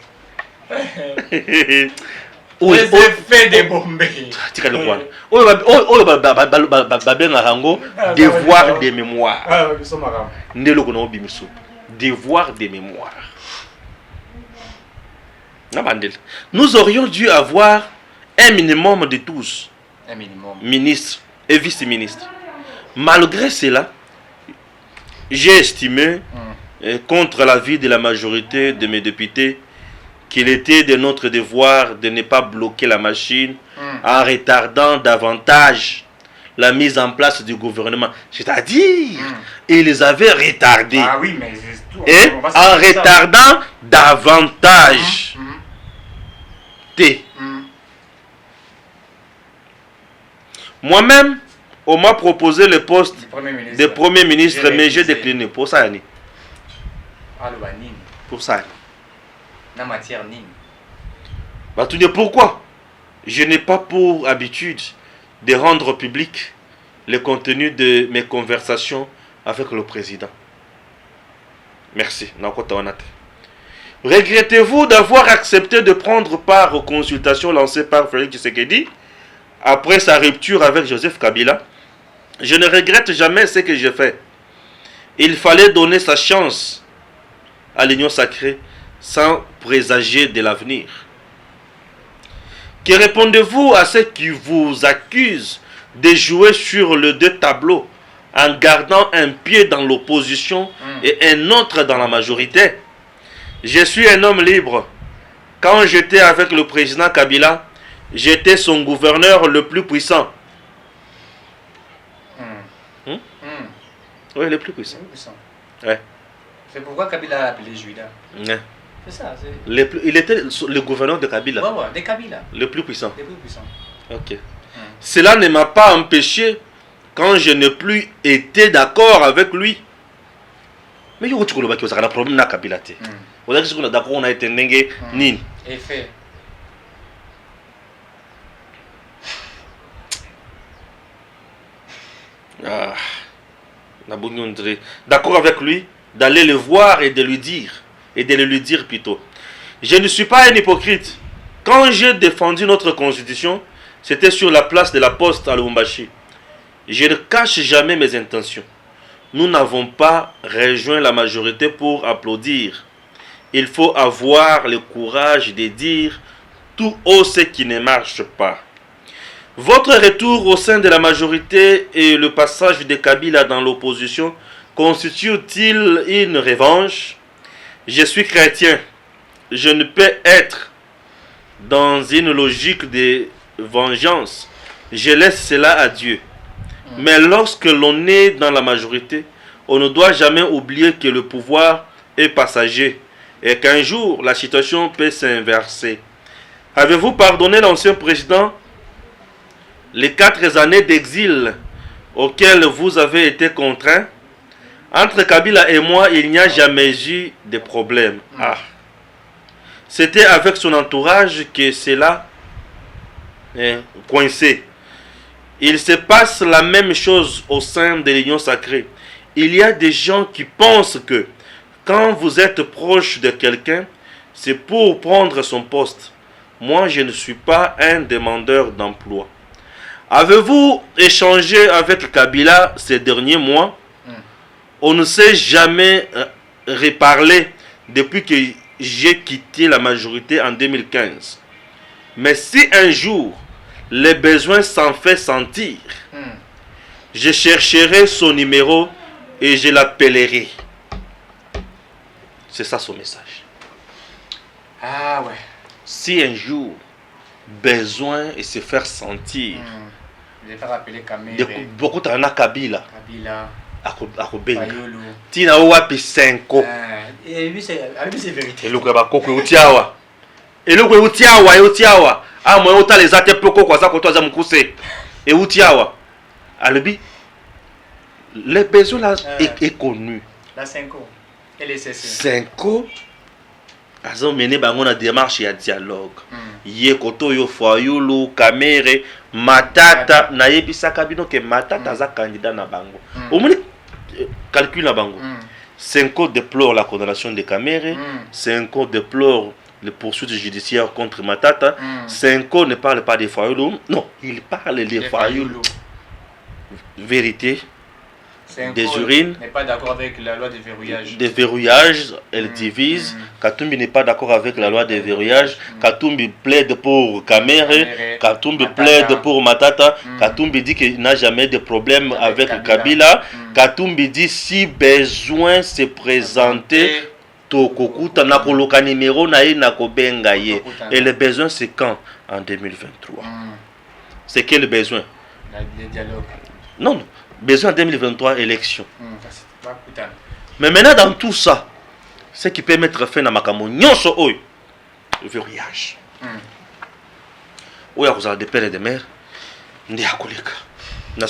Les effets des bombés. Devoir de mémoire. Devoir de mémoire. Nous aurions dû avoir un minimum de 12 ministres et vice-ministres. Malgré cela, j'ai estimé, contre l'avis de la majorité de mes députés, qu'il était de notre devoir de ne pas bloquer la machine en retardant davantage la mise en place du gouvernement. C'est-à-dire, ils les avaient retardés. Ah oui, mais et en retardant davantage. Moi-même, on m'a proposé le poste de Premier ministre, mais j'ai décliné. Pour ça, Yanni. Pour ça. La matière nine. Bah, tu dis pourquoi? Je n'ai pas pour habitude de rendre public le contenu de mes conversations avec le président. Merci. Regrettez-vous d'avoir accepté de prendre part aux consultations lancées par Félix Tshisekedi après sa rupture avec Joseph Kabila? Je ne regrette jamais ce que j'ai fait. Il fallait donner sa chance à l'Union sacrée sans présager de l'avenir. Que répondez-vous à ceux qui vous accusent de jouer sur les deux tableaux en gardant un pied dans l'opposition et un autre dans la majorité? Je suis un homme libre. Quand j'étais avec le président Kabila, j'étais son gouverneur le plus puissant. Oui, le plus puissant. Ouais. C'est pourquoi Kabila a appelé Judas. Ouais. C'est ça. Il était le gouverneur de Kabila. Ouais, de Kabila. Le plus puissant. Le plus puissant. Ok. Cela ne m'a pas empêché, quand je n'ai plus été d'accord avec lui, Mais yo tu koloba ki ozaka na problème na Kabila te. Ozaki siko na d'accord on a été ndenge nini. Effet. Ah. D'accord avec lui, d'aller le voir et de lui dire, plutôt. Je ne suis pas un hypocrite. Quand j'ai défendu notre constitution, c'était sur la place de la Poste à Lubumbashi. Je ne cache jamais mes intentions. Nous n'avons pas rejoint la majorité pour applaudir. Il faut avoir le courage de dire tout haut ce qui ne marche pas. Votre retour au sein de la majorité et le passage de Kabila dans l'opposition constitue-t-il une revanche? Je suis chrétien. Je ne peux être dans une logique de vengeance. Je laisse cela à Dieu. Mais lorsque l'on est dans la majorité, on ne doit jamais oublier que le pouvoir est passager et qu'un jour la situation peut s'inverser. Avez-vous pardonné l'ancien président les 4 années d'exil auxquelles vous avez été contraints? Entre Kabila et moi, il n'y a jamais eu de problème. Ah. C'était avec son entourage que cela est coincé. Il se passe la même chose au sein de l'Union sacrée. Il y a des gens qui pensent que quand vous êtes proche de quelqu'un, c'est pour prendre son poste. Moi, je ne suis pas un demandeur d'emploi. Avez-vous échangé avec Kabila ces derniers mois? On ne s'est jamais reparlé depuis que j'ai quitté la majorité en 2015. Mais si un jour les besoins s'en fait sentir, je chercherai son numéro et je l'appellerai. C'est ça son message. Ah ouais. Si un jour besoin et se faire sentir, je vais faire appeler Kamere. Beaucoup t'en a Kabila. Kabila. Akobenga. Tina wapi 5 ans. Et lui c'est vérité. Et le kaba koko utiawa. Et le koko utiawa. Ah moi ota les ate poko kwa ça koto za mukuse. Et utiawa. Alebi. Les besoins là est connu. La 5 ans. Et les 5 ans. Azo mené bango na démarche ya dialogue. Ye koto yo foyulu Kamere Matata na yebisaka bino ke Matata za candidat na bango. Omoni calcul na bango. 5 ans déplore la condamnation de Kamere, 5 ans déplore les poursuites judiciaires contre Matata, 5 ans ne parle pas des foyulu. Non, il parle des foyulu. Vérité. Des urines. N'est pas d'accord avec la loi de verrouillage. Des verrouillages, elle divise. Katumbi n'est pas d'accord avec la loi de verrouillage. Katumbi plaide pour Kamere. Katumbi plaide pour Matata. Katumbi dit qu'il n'a jamais de problème avec Kabila. Katumbi dit si besoin se présenter, Tokokuta na koloka numéro na na kobenga ye. Et le besoin c'est quand? En 2023. C'est quel besoin? Le dialogue. Non. Besoin en 2023, élection. Mais maintenant, dans tout ça, ce qui peut mettre fin à Makamon, le verrouillage. Où il y a des pères et des mères, il y a des collègues. Il y a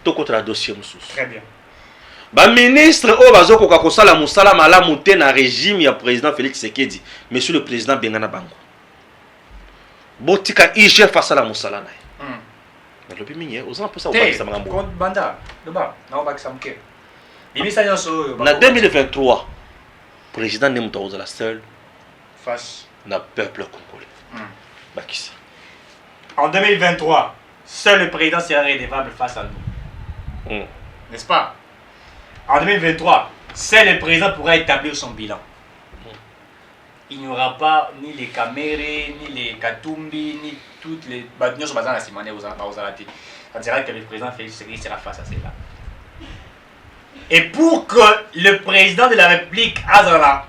des contre le dossier. Très bien. Le ministre, le régime du président Félix Tshisekedi, monsieur le président Bengana Bango. Botika IG face à la Moussala. En 2023, le président Nemouta seul face au peuple congolais. En 2023, seul le président sera redevable face à nous. N'est-ce pas? En 2023, seul le président pourra établir son bilan. Il n'y aura pas ni les Kamere, ni les Katumbi, ni toutes les... On dira que le président Félix Tshisekedi sera face à cela. Et pour que le président de la République Azala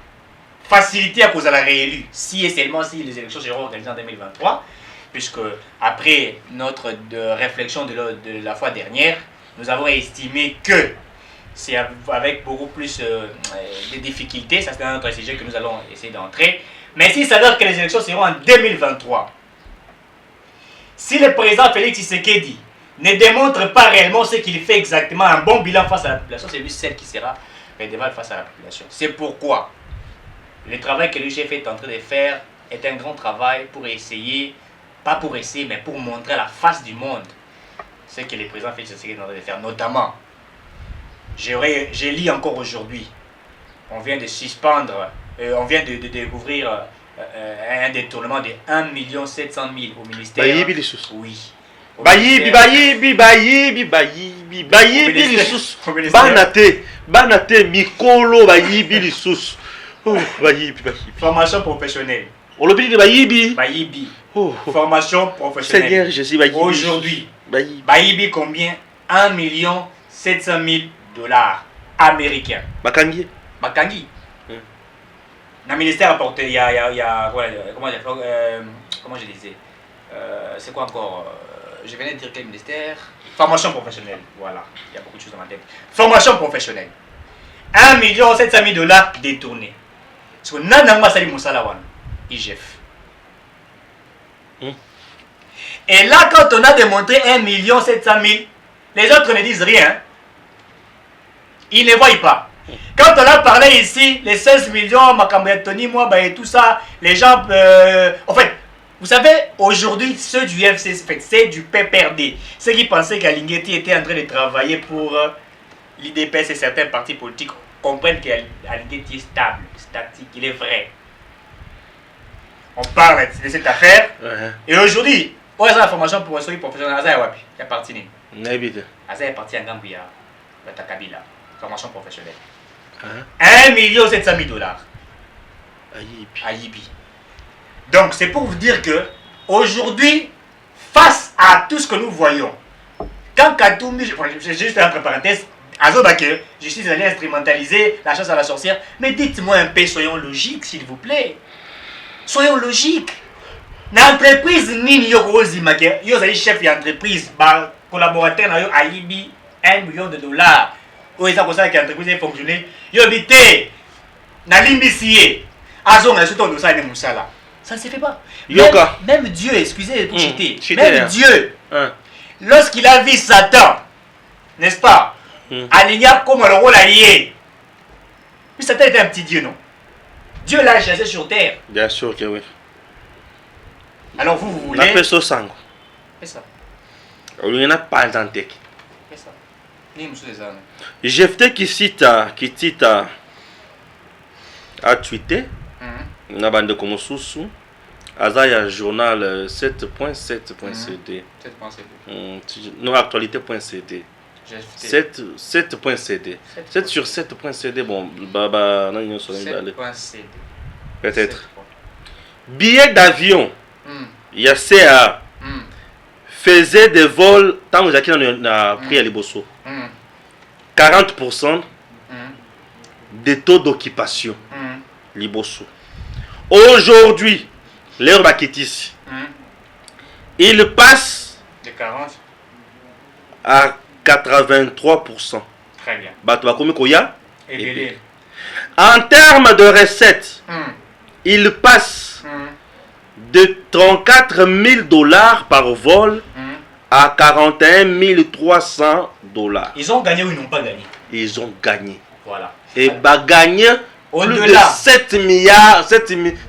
facilite à cause de la réélu, si et seulement si les élections seront organisées en 2023, puisque après notre réflexion de la fois dernière, nous avons estimé que c'est avec beaucoup plus de difficultés, ça c'est un autre sujet que nous allons essayer d'entrer. Mais s'il s'avère que les élections seront en 2023, si le président Félix Tshisekedi ne démontre pas réellement ce qu'il fait exactement, un bon bilan face à la population, c'est lui celle qui sera redevable face à la population. C'est pourquoi le travail que le chef est en train de faire est un grand travail pour essayer, pas pour essayer, mais pour montrer à la face du monde ce que le président Félix Tshisekedi est en train de faire. Notamment, j'ai lu encore aujourd'hui, on vient de suspendre, on vient de découvrir un détournement de 1 700 000 au ministère. Oui. Bayibi lisusu banate mikolo bayibi lisusu bayibi. Formation professionnelle. Olobili bayibi. Bayibi. Formation professionnelle. Seigneur Jésus bayibi. Aujourd'hui, bayibi combien? 1 700 000 dollars américains. Bakangi. Le ministère a porté, il y a comment je disais, c'est quoi encore, je venais de dire quel ministère? Formation professionnelle, voilà, il y a beaucoup de choses dans ma tête. Formation professionnelle. 1 700 000 dollars détournés. Parce que Nanangma Sali Moussalawan, IGF. Et là, quand on a démontré 1 700 000, les autres ne disent rien. Ils ne voient pas. Quand on a parlé ici, les 16 millions, Makambayatoni, moi, et tout ça, les gens... en fait, vous savez, aujourd'hui, ceux du FC, c'est du PPRD. Ceux qui pensaient qu'Alingeti était en train de travailler pour l'IDPS et certains partis politiques comprennent qu'Alingeti est stable, statique, il est vrai. On parle de cette affaire. Et aujourd'hui, où est la formation pour un professionnel? Aza Wapi, il y a parti. Aza est parti en Gambie, à Takabila. Formation professionnelle. 1 700 000 dollars. Ayibi. Donc c'est pour vous dire que aujourd'hui, face à tout ce que nous voyons, quand Katoumi, j'ai juste entre parenthèses, Azobake, justice allée instrumentaliser la chasse à la sorcière, mais dites-moi un peu, soyons logiques s'il vous plaît. Soyons logiques. L'entreprise Nini Yokozimake, yo zali chef d'entreprise, collaborateur na yo Ayibi 1 million de dollars. Où est-ce que l'entreprise est fonctionné? Yobité, Nalimbissié, Azon, ça ne se fait pas. Même Dieu, excusez pour citer, même Dieu, lorsqu'il a vu Satan, n'est-ce pas, aligné comme le rôle allié. Puis Satan était un petit Dieu, non? Dieu l'a chassé sur terre. Bien sûr que oui. Alors vous voulez... On a fait ça sang. Fais ça. On n'a pas entendu. Fais ça. Jephté qui cite a tweeté na bande comme sous Azaya journal 7.7.cd non actualité.cd 7.cd 7 sur 7.cd bon baba non nous sommes allés peut-être billet d'avion il y a CA faisait des vols tant que Jacques n'a pris à Liboso 40% des taux d'occupation Liboso. Aujourd'hui, l'heure Bakitis, il passe de 40 à 83%. Très bien. En termes de recettes, il passe de 34 000 dollars par vol à 41 300 dollars. Ils ont gagné ou ils n'ont pas gagné? Ils ont gagné. Voilà. Et bah gagné plus de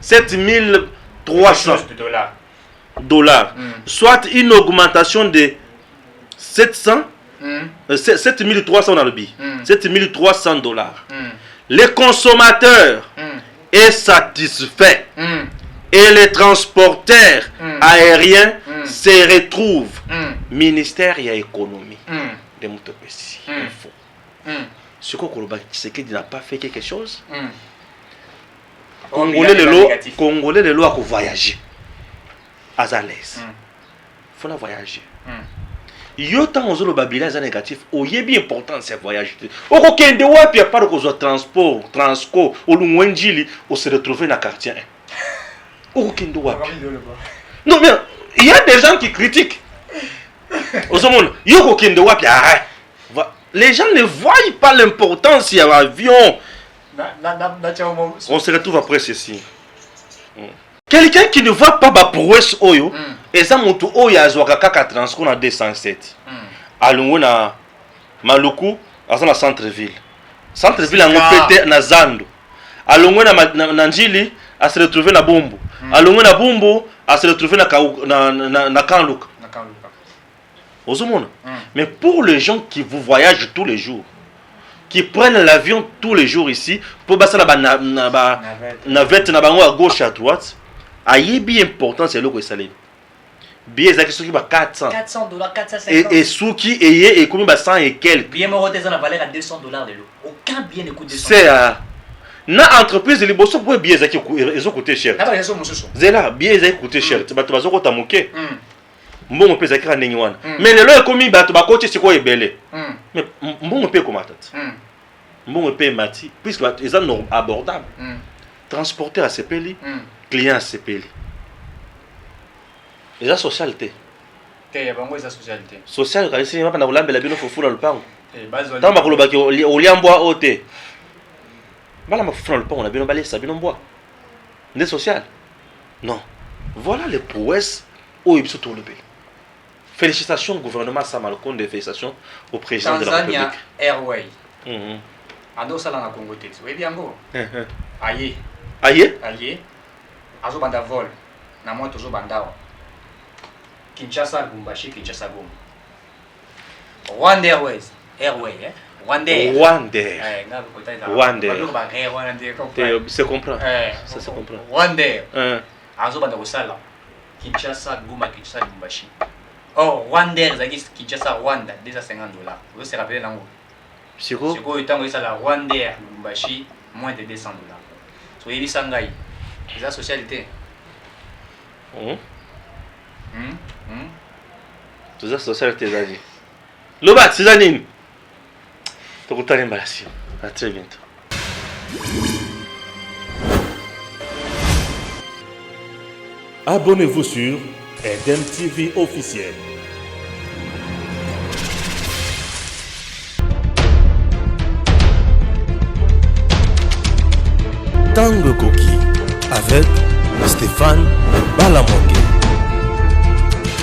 7 300 dollars. Soit une augmentation de 700, 7 300 dans le billet. 7 300 dollars. Les consommateurs est satisfait. Et les transporteurs aériens se retrouvent. Ministère et économie. De Moutopessi. Il faut. Ce que Tshisekedi n'a pas fait quelque chose. Congolais de l'eau à voyager. À l'aise. Il faut la voyager. Yo tant on le babila est négatif. Oh y est bien important ces voyages. Au coquin de wap y a pas de transport, transco, au Lumwenjili, on se retrouver dans le quartier. Au coquin de wap. Non mais il y a des gens qui critiquent. Au monde, yo coquin de wap y a. Les gens ne voient pas l'importance il y a l'avion. On se retrouve après ceci. Quelqu'un qui ne voit pas ma prouesse oyo, et ça monte oyo à Zouakaka Transco en 207. Allons na Maluku, dans le centre-ville. Centre-ville en pété na Zando. Alongwe na Njili, à se retrouver na Bombo. Alongwe na Bombo, à se retrouver na Kanluka. Mais pour les gens qui vous voyagent tous les jours, qui prennent l'avion tous les jours ici, pour passer la navette na bango à gauche à droite, aïe bien important c'est le que ça l'est. Billet zaki souki ba 400. 400 $, 450. Et souki et comme ba 100 et quelques. Billet moroté ça na valeur à 200 $ de l'eau. Aucun billet ne coûte 200 $. C'est na entreprise les bosso pour billet zaki ils ont coûté cher. Na ba yeso mususu. Zela billet zaki coûté cher. Tu vas bazo ko tamoke. Mbongo pe zaki ranengi wana. Mais le lo komi ba to ba coach c'est quoi ebele. Mais mbongo pe comment tata. Mbongo pe mati puisque ils sont abordables. Transporteur à CPLI, client à CPLI. Et la socialité. Social, quand il y a un lambe la bino fofu dans le pang. Tant que le au liamboa ote. Bala ma fofu dans le pang, on a bino balé ça bino bois. N'est social. Non. Voilà les prouesses où il se tourne le pays. Félicitations au gouvernement Samalkon, des félicitations au président de la République. Tanzania Airway. Ando sala na Congo Tex. Oui bien go. Aïe. Aïe. Aïe. Azo banda vol. Na moi toujours bandao. Kinshasa Lubumbashi, Kinshasa Goma. Rwanda Airways. Airway, hein? Rwanda. Rwanda. C'est comprend. Ça se comprend. Rwanda. Azo banda kosala. Kinshasa Goma, Kinshasa Lubumbashi. Oh, Rwanda zaki Kinshasa Rwanda, déjà $50. Vous se rappelez nango? C'est quoi tant que ça la Rwanda Lubumbashi moins de $200. Soyez bisangai. C'est la socialité. Tout ça, socialité des années. Lobat, c'est Zanine. Tu as une embarrassé. À très bientôt. Abonnez-vous sur Eden TV officiel. Tango Koki avec Stéphane Balamoke.